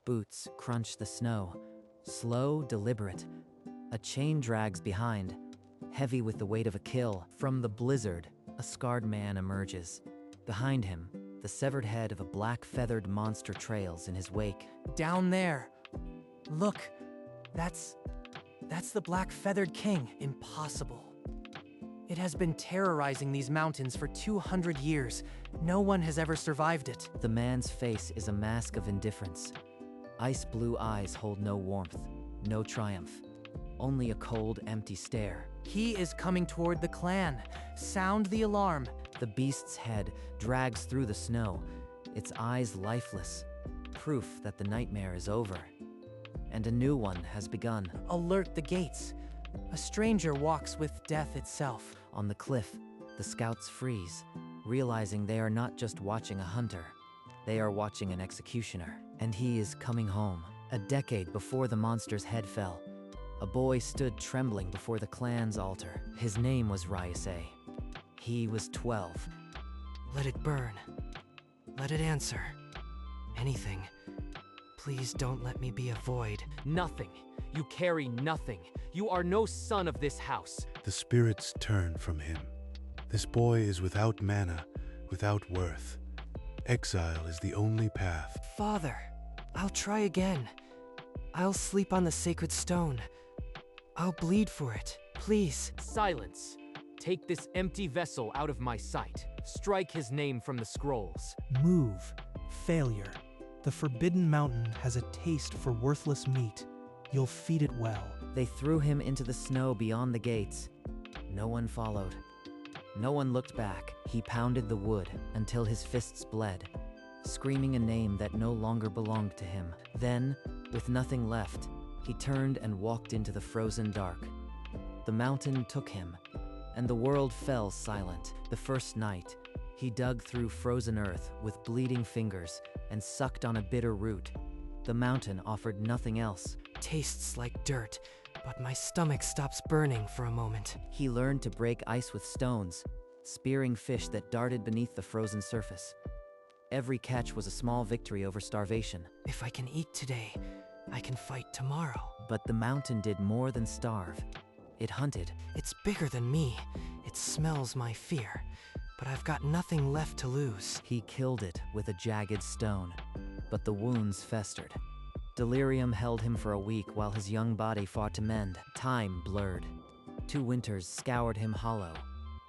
boots crunch the snow. Slow, deliberate. A chain drags behind, heavy with the weight of a kill. From the blizzard, a scarred man emerges. Behind him, the severed head of a black feathered monster trails in his wake. Down there. Look, that's the black feathered king. Impossible. It has been terrorizing these mountains for 200 years. No one has ever survived it. The man's face is a mask of indifference. Ice blue eyes hold no warmth, no triumph. Only a cold, empty stare. He is coming toward the clan. Sound the alarm. The beast's head drags through the snow, its eyes lifeless, proof that the nightmare is over. And a new one has begun. Alert the gates. A stranger walks with death itself. On the cliff, the scouts freeze, realizing they are not just watching a hunter. They are watching an executioner. And he is coming home. A decade before the monster's head fell, a boy stood trembling before the clan's altar. His name was Ryusei. He was 12. Let it burn. Let it answer. Anything. Please don't let me be a void. Nothing. You carry nothing. You are no son of this house. The spirits turn from him. This boy is without mana, without worth. Exile is the only path. Father, I'll try again. I'll sleep on the sacred stone. I'll bleed for it. Please. Silence. Take this empty vessel out of my sight. Strike his name from the scrolls. Move. Failure. The Forbidden Mountain has a taste for worthless meat. You'll feed it well. They threw him into the snow beyond the gates. No one followed. No one looked back. He pounded the wood until his fists bled, screaming a name that no longer belonged to him. Then, with nothing left, he turned and walked into the frozen dark. The mountain took him, and the world fell silent. The first night, he dug through frozen earth with bleeding fingers and sucked on a bitter root. The mountain offered nothing else. Tastes like dirt, but my stomach stops burning for a moment. He learned to break ice with stones, spearing fish that darted beneath the frozen surface. Every catch was a small victory over starvation. If I can eat today, I can fight tomorrow. But the mountain did more than starve. It hunted. It's bigger than me. It smells my fear. But I've got nothing left to lose. He killed it with a jagged stone, but the wounds festered. Delirium held him for a week while his young body fought to mend. Time blurred. 2 winters scoured him hollow,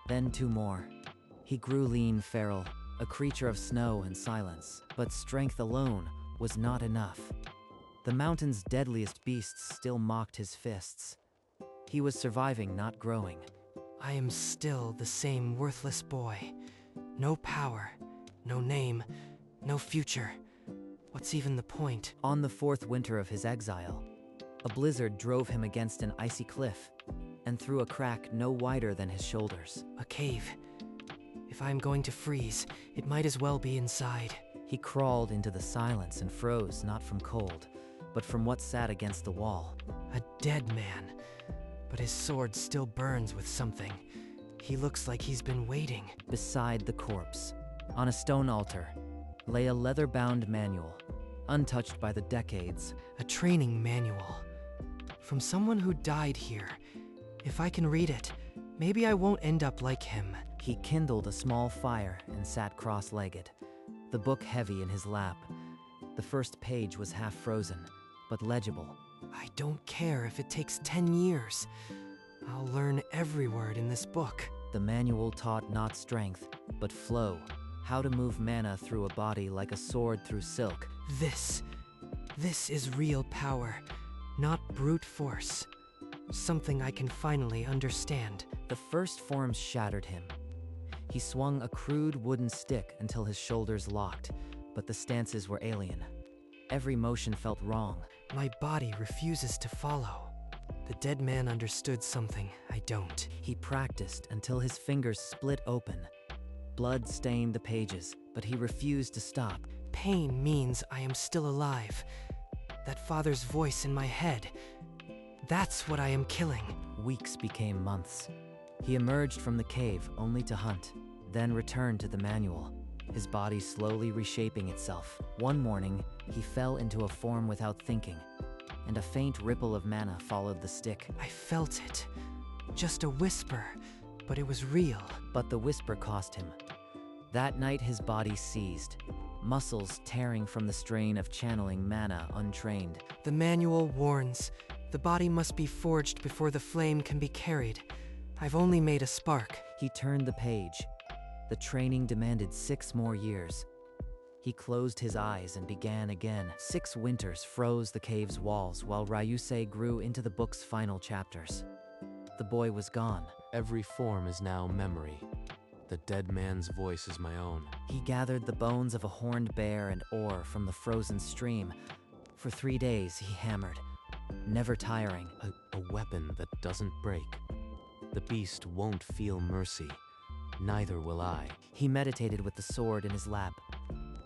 then 2 more. He grew lean, feral, a creature of snow and silence. But strength alone was not enough. The mountain's deadliest beasts still mocked his fists. He was surviving, not growing. I am still the same worthless boy. No power, no name, no future. What's even the point? On the 4th winter of his exile, a blizzard drove him against an icy cliff and through a crack no wider than his shoulders. A cave. If I'm going to freeze, it might as well be inside. He crawled into the silence and froze, not from cold, but from what sat against the wall. A dead man, but his sword still burns with something. He looks like he's been waiting. Beside the corpse, on a stone altar, lay a leather-bound manual, untouched by the decades. A training manual. From someone who died here. If I can read it, maybe I won't end up like him. He kindled a small fire and sat cross-legged, the book heavy in his lap. The first page was half frozen, but legible. I don't care if it takes 10 years. I'll learn every word in this book. The manual taught not strength, but flow. How to move mana through a body like a sword through silk. This is real power, not brute force. Something I can finally understand. The first forms shattered him. He swung a crude wooden stick until his shoulders locked, but the stances were alien. Every motion felt wrong. My body refuses to follow. The dead man understood something I don't. He practiced until his fingers split open. Blood stained the pages, but he refused to stop. Pain means I am still alive. That father's voice in my head. That's what I am killing. Weeks became months. He emerged from the cave only to hunt, then returned to the manual. his body slowly reshaping itself. One morning, he fell into a form without thinking, and a faint ripple of mana followed the stick. I felt it. Just a whisper, but it was real. But the whisper cost him. That night his body seized, muscles tearing from the strain of channeling mana untrained. The manual warns, the body must be forged before the flame can be carried. I've only made a spark. He turned the page. The training demanded 6 more years. He closed his eyes and began again. 6 winters froze the cave's walls while Ryusei grew into the book's final chapters. The boy was gone. Every form is now memory. The dead man's voice is my own. He gathered the bones of a horned bear and ore from the frozen stream. For 3 days he hammered, never tiring. A weapon that doesn't break. The beast won't feel mercy. Neither will I. He meditated with the sword in his lap,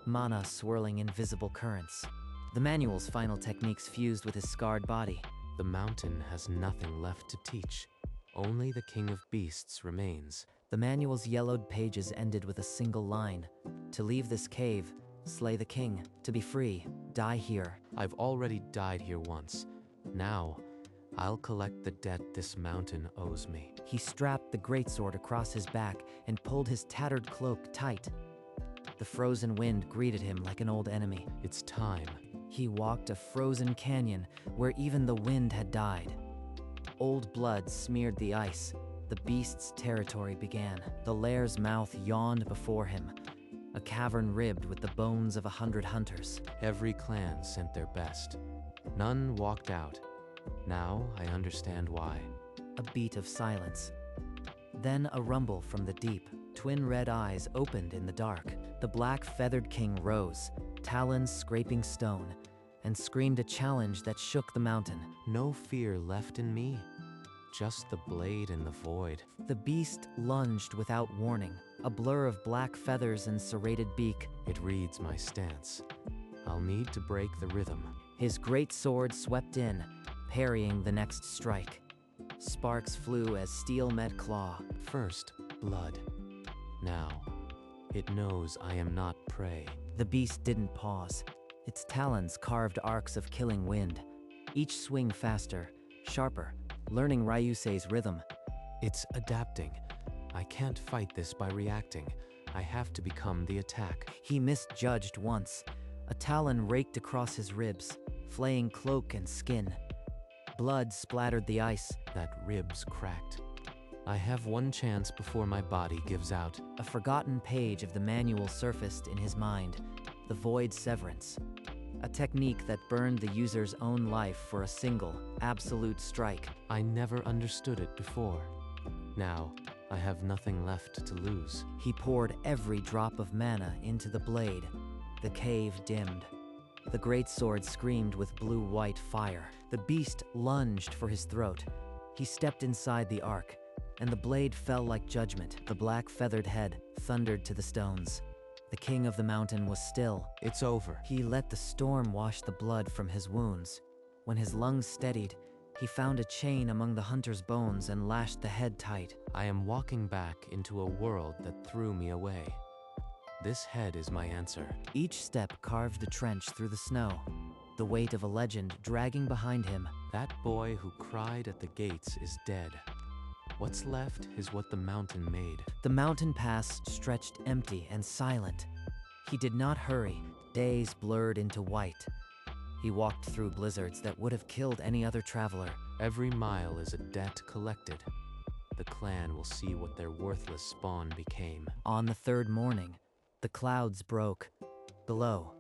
mana swirling in visible currents. The manual's final techniques fused with his scarred body. The mountain has nothing left to teach. Only the king of beasts remains. The manual's yellowed pages ended with a single line. To leave this cave, slay the king. To be free, die here. I've already died here once. Now, I'll collect the debt this mountain owes me. He strapped the greatsword across his back and pulled his tattered cloak tight. The frozen wind greeted him like an old enemy. It's time. He walked a frozen canyon where even the wind had died. Old blood smeared the ice. The beast's territory began. The lair's mouth yawned before him, a cavern ribbed with the bones of 100 hunters. Every clan sent their best. None walked out. Now I understand why. A beat of silence. Then a rumble from the deep. Twin red eyes opened in the dark. The black feathered king rose, talons scraping stone, and screamed a challenge that shook the mountain. No fear left in me. Just the blade and the void. The beast lunged without warning, a blur of black feathers and serrated beak. It reads my stance. I'll need to break the rhythm. His great sword swept in, parrying the next strike. Sparks flew as steel met claw. First, blood. Now, it knows I am not prey. The beast didn't pause. Its talons carved arcs of killing wind, each swing faster, sharper, learning Ryusei's rhythm. It's adapting. I can't fight this by reacting. I have to become the attack. He misjudged once. A talon raked across his ribs, flaying cloak and skin. Blood splattered the ice. That ribs cracked. I have one chance before my body gives out. A forgotten page of the manual surfaced in his mind, the void severance. A technique that burned the user's own life for a single, absolute strike. I never understood it before. Now, I have nothing left to lose. He poured every drop of mana into the blade. The cave dimmed. The greatsword screamed with blue-white fire. The beast lunged for his throat. He stepped inside the arc, and the blade fell like judgment. The black feathered head thundered to the stones. The king of the mountain was still. It's over. He let the storm wash the blood from his wounds. When his lungs steadied, he found a chain among the hunter's bones and lashed the head tight. I am walking back into a world that threw me away. This head is my answer. Each step carved a trench through the snow, the weight of a legend dragging behind him. That boy who cried at the gates is dead. What's left is what the mountain made. The mountain pass stretched empty and silent. He did not hurry. Days blurred into white. He walked through blizzards that would have killed any other traveler. Every mile is a debt collected. The clan will see what their worthless spawn became. On the 3rd morning, the clouds broke. Below,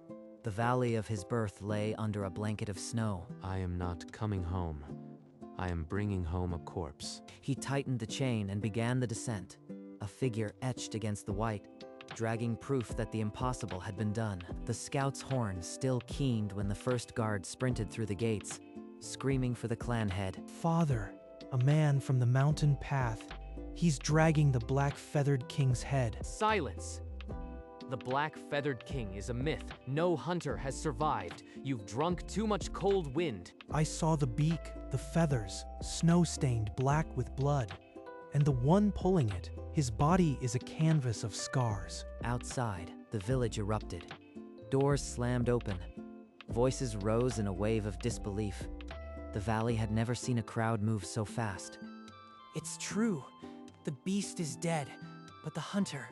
the valley of his birth lay under a blanket of snow. I am not coming home. I am bringing home a corpse. He tightened the chain and began the descent, a figure etched against the white, dragging proof that the impossible had been done. The scout's horn still keened when the first guard sprinted through the gates, screaming for the clan head. Father, a man from the mountain path. He's dragging the black feathered king's head. Silence! The black feathered king is a myth. No hunter has survived. You've drunk too much cold wind. I saw the beak, the feathers, snow-stained black with blood. And the one pulling it, his body is a canvas of scars. Outside, The village erupted. Doors slammed open. Voices rose in a wave of disbelief. The valley had never seen a crowd move so fast. It's true. The beast is dead, but the hunter...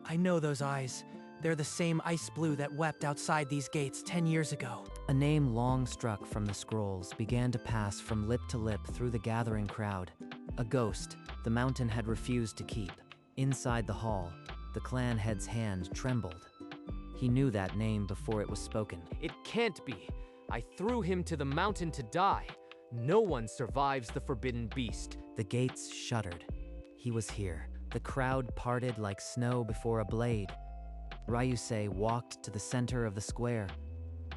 I know those eyes. They're the same ice blue that wept outside these gates 10 years ago. A name long struck from the scrolls began to pass from lip to lip through the gathering crowd. A ghost the mountain had refused to keep. Inside the hall, the clan head's hand trembled. He knew that name before it was spoken. It can't be. I threw him to the mountain to die. No one survives the forbidden beast. The gates shuddered. He was here. The crowd parted like snow before a blade. Ryusei walked to the center of the square,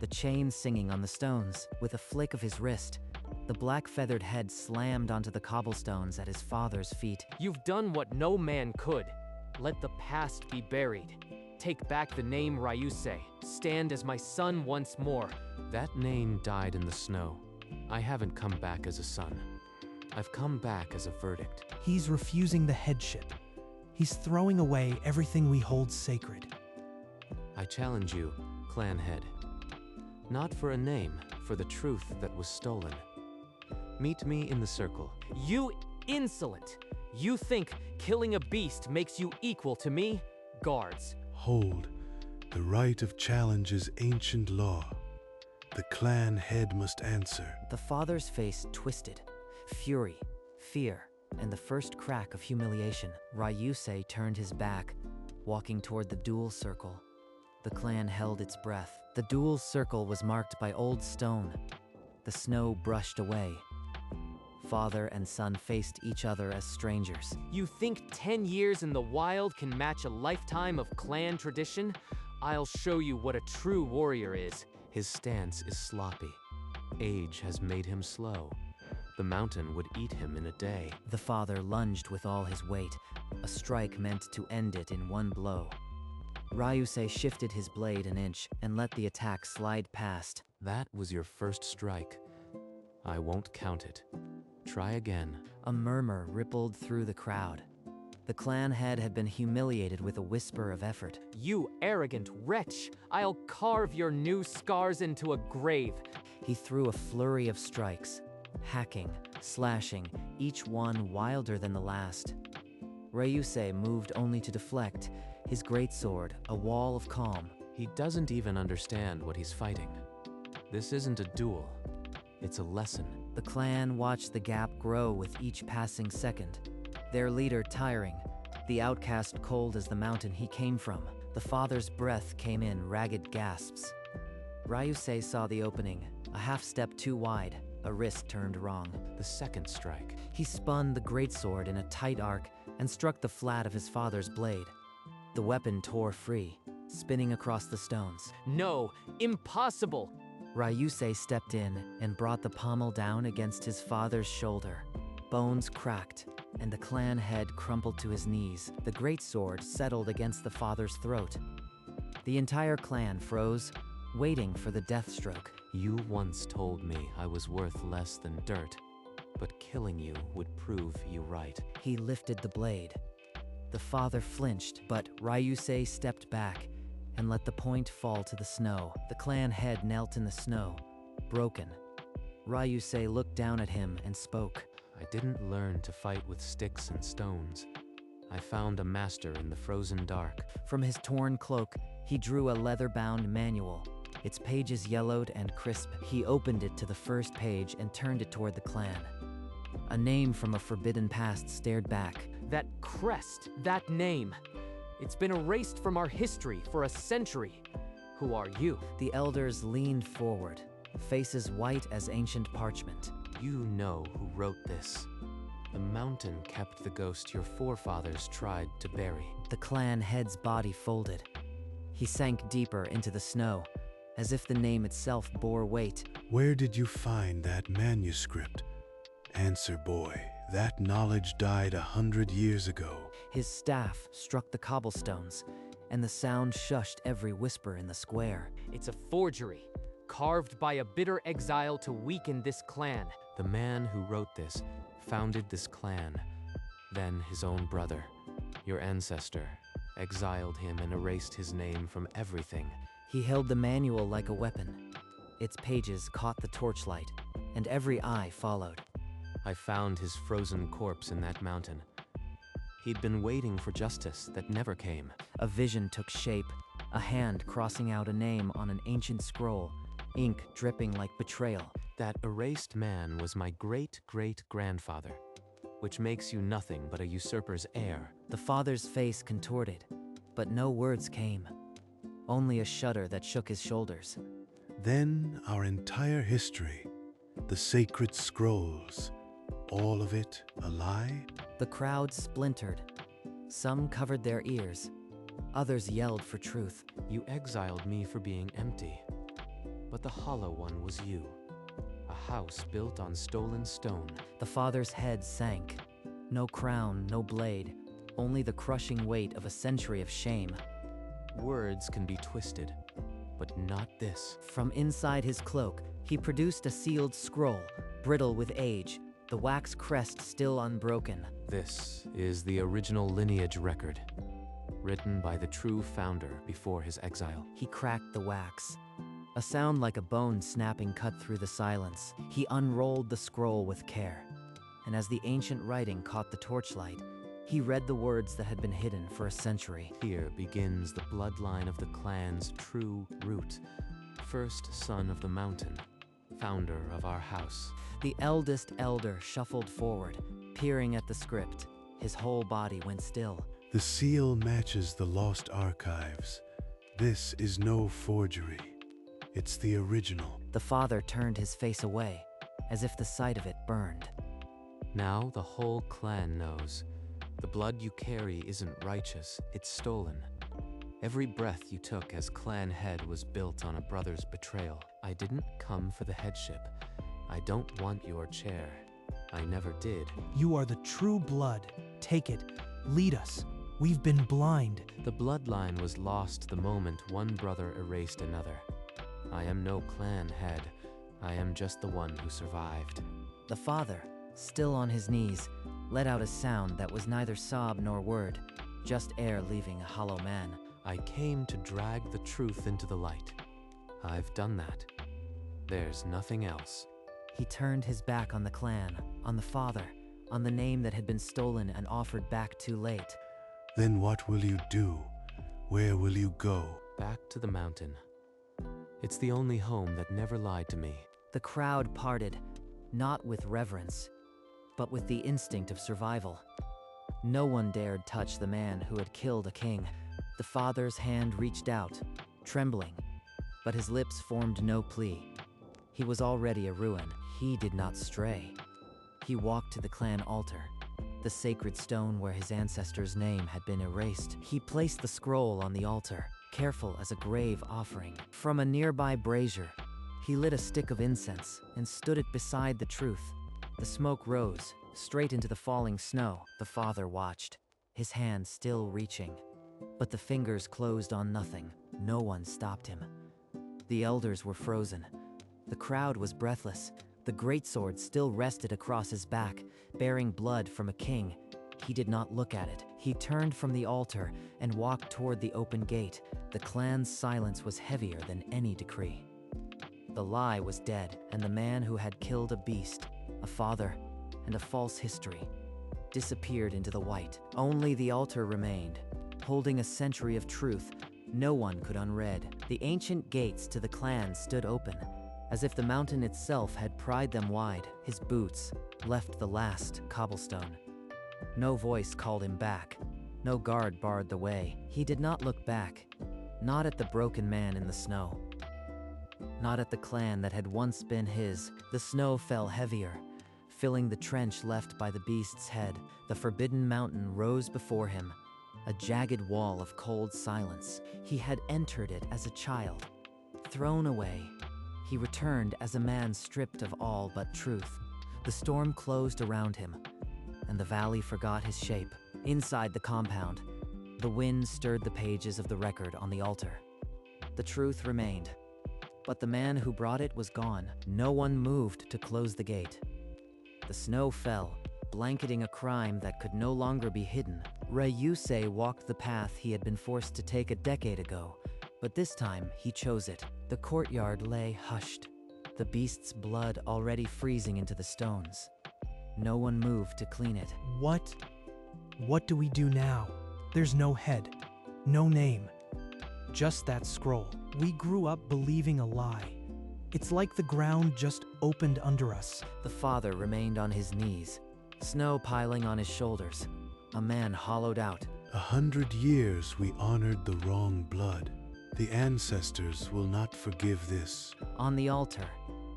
the chain singing on the stones. With a flick of his wrist, the black feathered head slammed onto the cobblestones at his father's feet. You've done what no man could. Let the past be buried. Take back the name Ryusei. Stand as my son once more. That name died in the snow. I haven't come back as a son. I've come back as a verdict. He's refusing the headship. He's throwing away everything we hold sacred. I challenge you, clan head. Not for a name, for the truth that was stolen. Meet me in the circle. You insolent! You think killing a beast makes you equal to me? Guards. Hold. The right of challenge is ancient law. The clan head must answer. The father's face twisted. Fury, fear, and the first crack of humiliation. Ryusei turned his back, walking toward the dual circle. The clan held its breath. The dual circle was marked by old stone. The snow brushed away. Father and son faced each other as strangers. You think 10 years in the wild can match a lifetime of clan tradition? I'll show you what a true warrior is. His stance is sloppy. Age has made him slow. The mountain would eat him in a day. The father lunged with all his weight, a strike meant to end it in one blow. Ryusei shifted his blade an inch and let the attack slide past. That was your first strike. I won't count it. Try again. A murmur rippled through the crowd. The clan head had been humiliated with a whisper of effort. You arrogant wretch! I'll carve your new scars into a grave. He threw a flurry of strikes, hacking, slashing, each one wilder than the last. Ryusei moved only to deflect, his greatsword a wall of calm. He doesn't even understand what he's fighting. This isn't a duel. It's a lesson. The clan watched the gap grow with each passing second. Their leader tiring, the outcast cold as the mountain he came from. The father's breath came in ragged gasps. Ryusei saw the opening, a half step too wide, a wrist turned wrong. The second strike. He spun the greatsword in a tight arc and struck the flat of his father's blade. The weapon tore free, spinning across the stones. No, impossible! Ryusei stepped in and brought the pommel down against his father's shoulder. Bones cracked, and the clan head crumpled to his knees. The greatsword settled against the father's throat. The entire clan froze, waiting for the death stroke. You once told me I was worth less than dirt, but killing you would prove you right. He lifted the blade. The father flinched, but Ryusei stepped back and let the point fall to the snow. The clan head knelt in the snow, broken. Ryusei looked down at him and spoke. I didn't learn to fight with sticks and stones. I found a master in the frozen dark. From his torn cloak, he drew a leather-bound manual. Its pages yellowed and crisp. He opened it to the first page and turned it toward the clan. A name from a forbidden past stared back. That crest, that name. It's been erased from our history for a century. Who are you? The elders leaned forward, faces white as ancient parchment. You know who wrote this. The mountain kept the ghost your forefathers tried to bury. The clan head's body folded. He sank deeper into the snow, as if the name itself bore weight. Where did you find that manuscript? Answer, boy. That knowledge died 100 years ago. His staff struck the cobblestones, and the sound shushed every whisper in the square. It's a forgery, carved by a bitter exile to weaken this clan. The man who wrote this founded this clan, then his own brother, your ancestor. exiled him and erased his name from everything. He held the manual like a weapon. Its pages caught the torchlight, and every eye followed. I found his frozen corpse in that mountain. He'd been waiting for justice that never came. A vision took shape, a hand crossing out a name on an ancient scroll, ink dripping like betrayal. That erased man was my great-great-grandfather, which makes you nothing but a usurper's heir. The father's face contorted, but no words came. Only a shudder that shook his shoulders. Then our entire history, the sacred scrolls, all of it a lie? The crowd splintered. Some covered their ears. Others yelled for truth. You exiled me for being empty, but the hollow one was you. A house built on stolen stone. The father's head sank. No crown, no blade, only the crushing weight of a century of shame. Words can be twisted, but not this. From inside his cloak, he produced a sealed scroll, brittle with age, the wax crest still unbroken. This is the original lineage record, written by the true founder before his exile. He cracked the wax. A sound like a bone snapping cut through the silence. He unrolled the scroll with care, and as the ancient writing caught the torchlight, he read the words that had been hidden for a century. Here begins the bloodline of the clan's true root. First son of the mountain, founder of our house. The eldest elder shuffled forward, peering at the script. His whole body went still. The seal matches the lost archives. This is no forgery. It's the original. The father turned his face away, as if the sight of it burned. Now the whole clan knows. The blood you carry isn't righteous, it's stolen. Every breath you took as clan head was built on a brother's betrayal. I didn't come for the headship. I don't want your chair. I never did. You are the true blood. Take it. Lead us. We've been blind. The bloodline was lost the moment one brother erased another. I am no clan head. I am just the one who survived. The father, still on his knees, let out a sound that was neither sob nor word, just air leaving a hollow man. I came to drag the truth into the light. I've done that. There's nothing else. He turned his back on the clan, on the father, on the name that had been stolen and offered back too late. Then what will you do? Where will you go? Back to the mountain. It's the only home that never lied to me. The crowd parted, not with reverence, but with the instinct of survival. No one dared touch the man who had killed a king. The father's hand reached out, trembling, but his lips formed no plea. He was already a ruin. He did not stray. He walked to the clan altar, the sacred stone where his ancestor's name had been erased. He placed the scroll on the altar, careful as a grave offering. From a nearby brazier, he lit a stick of incense and stood it beside the truth. The smoke rose, straight into the falling snow. The father watched, his hand still reaching. But the fingers closed on nothing. No one stopped him. The elders were frozen. The crowd was breathless. The greatsword still rested across his back, bearing blood from a king. He did not look at it. He turned from the altar and walked toward the open gate. The clan's silence was heavier than any decree. The lie was dead, and the man who had killed a beast, a father, and a false history, disappeared into the white. Only the altar remained, holding a century of truth no one could unread. The ancient gates to the clan stood open, as if the mountain itself had pried them wide. His boots left the last cobblestone. No voice called him back. No guard barred the way. He did not look back, not at the broken man in the snow, not at the clan that had once been his. The snow fell heavier, filling the trench left by the beast's head. The forbidden mountain rose before him, a jagged wall of cold silence. He had entered it as a child, thrown away. He returned as a man stripped of all but truth. The storm closed around him, and the valley forgot his shape. Inside the compound, the wind stirred the pages of the record on the altar. The truth remained, but the man who brought it was gone. No one moved to close the gate. The snow fell, blanketing a crime that could no longer be hidden. Ryusei walked the path he had been forced to take a decade ago, but this time he chose it. The courtyard lay hushed, the beast's blood already freezing into the stones. No one moved to clean it. What do we do now? There's no head, no name, just that scroll. We grew up believing a lie. It's like the ground just opened under us. The father remained on his knees, snow piling on his shoulders. A man hollowed out. 100 years we honored the wrong blood. The ancestors will not forgive this. On the altar,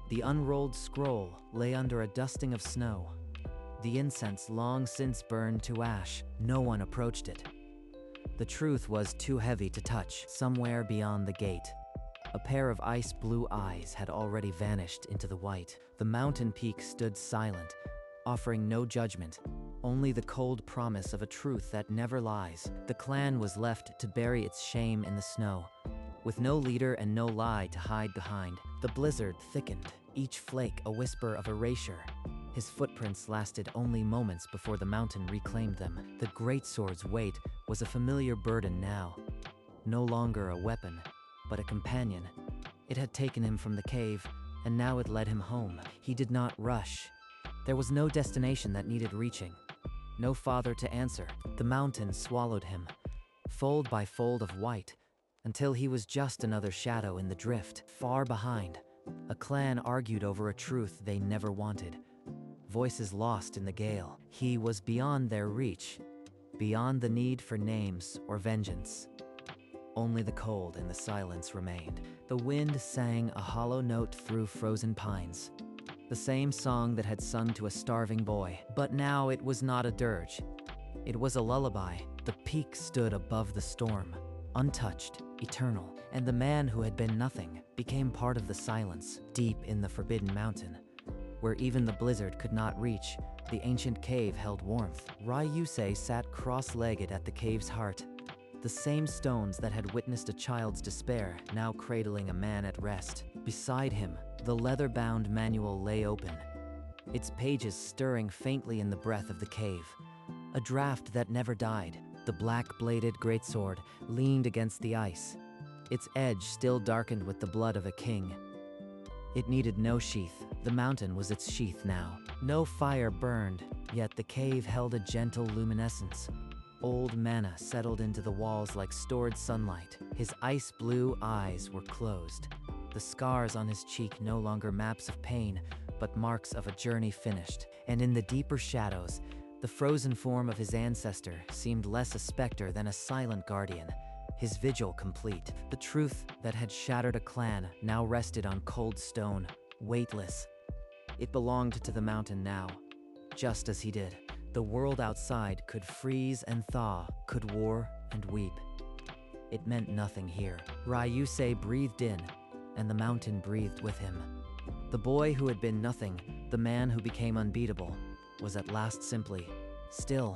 the unrolled scroll lay under a dusting of snow. The incense long since burned to ash. No one approached it. The truth was too heavy to touch. Somewhere beyond the gate, a pair of ice blue eyes had already vanished into the white. The mountain peak stood silent, offering no judgment, only the cold promise of a truth that never lies. The clan was left to bury its shame in the snow, with no leader and no lie to hide behind. The blizzard thickened, each flake a whisper of erasure. His footprints lasted only moments before the mountain reclaimed them. The greatsword's weight was a familiar burden now, no longer a weapon, but a companion. It had taken him from the cave, and now it led him home. He did not rush. There was no destination that needed reaching, no father to answer. The mountain swallowed him, fold by fold of white, until he was just another shadow in the drift. Far behind, a clan argued over a truth they never wanted. Voices lost in the gale. He was beyond their reach, beyond the need for names or vengeance. Only the cold and the silence remained. The wind sang a hollow note through frozen pines, the same song that had sung to a starving boy. But now it was not a dirge. It was a lullaby. The peak stood above the storm, untouched, eternal, and the man who had been nothing became part of the silence. Deep in the Forbidden Mountain, where even the blizzard could not reach, the ancient cave held warmth. Ryusei sat cross-legged at the cave's heart, the same stones that had witnessed a child's despair now cradling a man at rest. Beside him, the leather-bound manual lay open, its pages stirring faintly in the breath of the cave. A draft that never died. The black-bladed greatsword leaned against the ice, its edge still darkened with the blood of a king. It needed no sheath. The mountain was its sheath now. No fire burned, yet the cave held a gentle luminescence. Old mana settled into the walls like stored sunlight. His ice-blue eyes were closed, the scars on his cheek no longer maps of pain, but marks of a journey finished. And in the deeper shadows, the frozen form of his ancestor seemed less a specter than a silent guardian, his vigil complete. The truth that had shattered a clan now rested on cold stone, weightless. It belonged to the mountain now, just as he did. The world outside could freeze and thaw, could war and weep. It meant nothing here. Ryusei breathed in, and the mountain breathed with him. The boy who had been nothing, the man who became unbeatable, was at last simply still.